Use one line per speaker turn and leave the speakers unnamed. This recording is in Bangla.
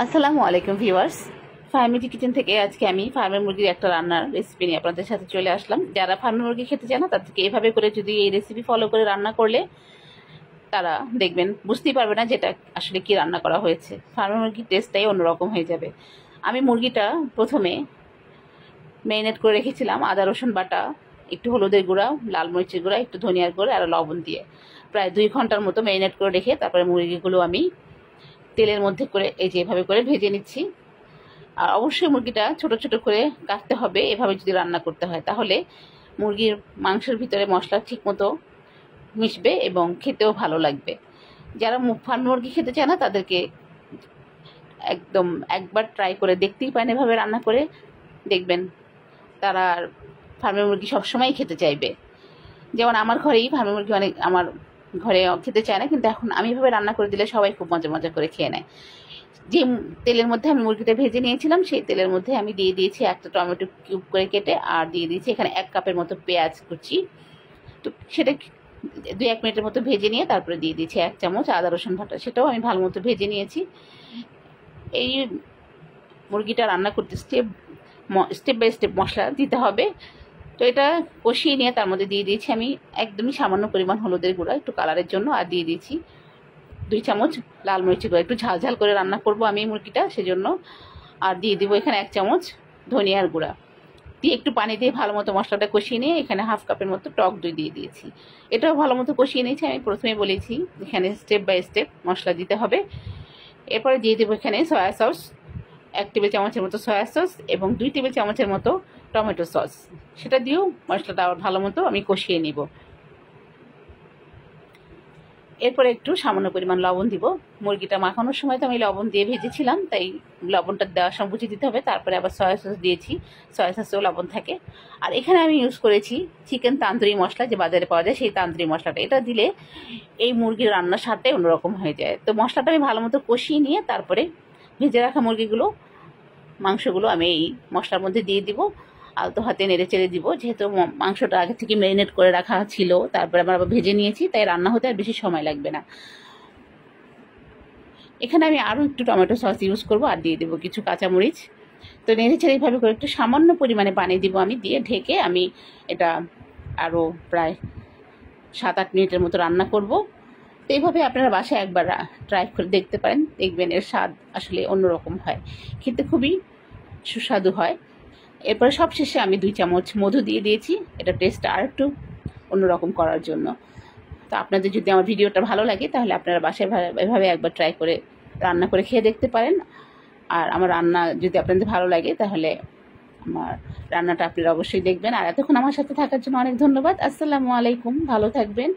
আসসালামু আলাইকুম ভিউয়ার্স। ফার্মিটি কিচেন থেকে আজকে আমি ফার্মের মুরগির একটা রান্নার রেসিপি নিয়ে আপনাদের সাথে চলে আসলাম। যারা ফার্মের মুরগি খেতে চায় না তাদেরকে এভাবে করে যদি এই রেসিপি ফলো করে রান্না করলে তারা দেখবেন বুঝতেই পারবে না যেটা আসলে কি রান্না করা হয়েছে। ফার্মের মুরগির টেস্টটাই অন্যরকম হয়ে যাবে। আমি মুরগিটা প্রথমে ম্যারিনেট করে রেখেছিলাম আদা রসুন বাটা, একটু হলুদের গুঁড়া, লাল মরিচের গুঁড়া, একটু ধনিয়ার গুঁড়া আর লবণ দিয়ে প্রায় 2 ঘন্টার মতো ম্যারিনেট করে রেখে তারপরে মুরগিগুলো আমি তেলের মধ্যে করে এই যে এভাবে করে ভেজে নিচ্ছি। আর অবশ্যই মুরগিটা ছোট ছোট করে কাটতে হবে। এভাবে যদি রান্না করতে হয় তাহলে মুরগির মাংসের ভিতরে মশলা ঠিক মতো মিশবে এবং খেতেও ভালো লাগবে। যারা ফার্ম মুরগি খেতে চায় না তাদেরকে একদম একবার ট্রাই করে দেখতেই পারেন এভাবে রান্না করে, দেখবেন তারা ফার্মের মুরগি সবসময় খেতে চাইবে। যেমন আমার ঘরেই ফার্মের মুরগি অনেক আমার ঘরে খেতে চায় না, কিন্তু এখন আমি এভাবে রান্না করে দিলে সবাই খুব মজা মজা করে খেয়ে নেয়। যে তেলের মধ্যে আমি মুরগিটা ভেজে নিয়েছিলাম সেই তেলের মধ্যে আমি দিয়ে দিয়েছি একটা টমেটো কিউব করে কেটে, আর দিয়ে দিয়েছি এখানে 1 কাপের মতো পেঁয়াজ কুচি। তো সেটা 2-1 মিনিটের মতো ভেজে নিয়ে তারপরে দিয়ে দিয়েছি 1 চামচ আদা রসুন বাটা, সেটাও আমি ভালো মতো ভেজে নিয়েছি। এই মুরগিটা রান্না করতে স্টেপ বাই স্টেপ মশলা দিতে হবে। তো এটা কষিয়ে নিয়ে তার মধ্যে দিয়ে দিয়েছি আমি একদমই সামান্য পরিমাণ হলুদের গুঁড়া একটু কালারের জন্য, আর দিয়ে দিয়েছি 2 চামচ লাল মরিচের গুঁড়া। একটু ঝাল ঝাল করে রান্না করব আমি মুরগিটা সেজন্য। আর দিয়ে দিব এখানে 1 চামচ ধনিয়ার গুঁড়া দিয়ে একটু পানি দিয়ে ভালো মতো মশলাটা কষিয়ে নিয়ে এখানে 1/2 কাপের মতো টক দই দিয়ে দিয়েছি। এটাও ভালো মতো কষিয়ে নিয়েছি। আমি প্রথমে বলেছি এখানে স্টেপ বাই স্টেপ মশলা দিতে হবে। এরপরে দিয়ে দেবো এখানে সয়া সস 1 টেবিল চামচের মতো সয়া সস এবং 2 টেবিল চামচের মতো টমেটো সস, সেটা দিয়েও মশলাটা ভালো মতো আমি কষিয়ে নিব। এরপরে একটু সামান্য পরিমাণ লবণ দিব। মুরগিটা মাখানোর সময় তো আমি লবণ দিয়ে ভেজেছিলাম, তাই লবণটা দেওয়ার সময় বুঝে দিতে হবে। তারপরে আবার সয়া সস দিয়েছি, সয়া সসেও লবণ থাকে। আর এখানে আমি ইউজ করেছি চিকেন তান্দুরি মশলা, যে বাজারে পাওয়া যায় সেই তান্দুরি মশলাটা। এটা দিলে এই মুরগির রান্নার স্বাদটাই অন্যরকম হয়ে যায়। তো মশলাটা আমি ভালো মতো কষিয়ে নিয়ে তারপরে ভেজে রাখা মাংসগুলো আমি এই মশলার মধ্যে দিয়ে দিব। আলতো হাতে নেড়ে চেড়ে দিব, যেহেতু মাংসটা আগে থেকে ম্যারিনেট করে রাখা ছিল, তারপরে আমরা আবার ভেজে নিয়েছি, তাই রান্না হতে আর বেশি সময় লাগবে না। এখানে আমি আরও একটু টমেটো সস ইউজ করব আর দিয়ে দেবো কিছু কাঁচামরিচ। তো নেড়ে চেড়ে এইভাবে করে একটু সামান্য পরিমাণে পানি দিব আমি, দিয়ে ঢেকে আমি এটা আরও প্রায় 7-8 মিনিটের মতো রান্না করব। তো এইভাবে আপনারা বাসায় একবার ট্রাই করে দেখতে পারেন, দেখবেন এর স্বাদ আসলে অন্যরকম হয়, খেতে খুবই সুস্বাদু হয়। এরপরে সবশেষে আমি 2 চামচ মধু দিয়ে দিয়েছি, এটা টেস্টটা আর একটু অন্যরকম করার জন্য। তো আপনাদের যদি আমার ভিডিওটা ভালো লাগে তাহলে আপনারা বাসায় এভাবে একবার ট্রাই করে রান্না করে খেয়ে দেখতে পারেন। আর আমার রান্না যদি আপনাদের ভালো লাগে তাহলে আমার রান্নাটা আপনারা অবশ্যই দেখবেন। আর এতক্ষণ আমার সাথে থাকার জন্য অনেক ধন্যবাদ। আসসালামু আলাইকুম, ভালো থাকবেন।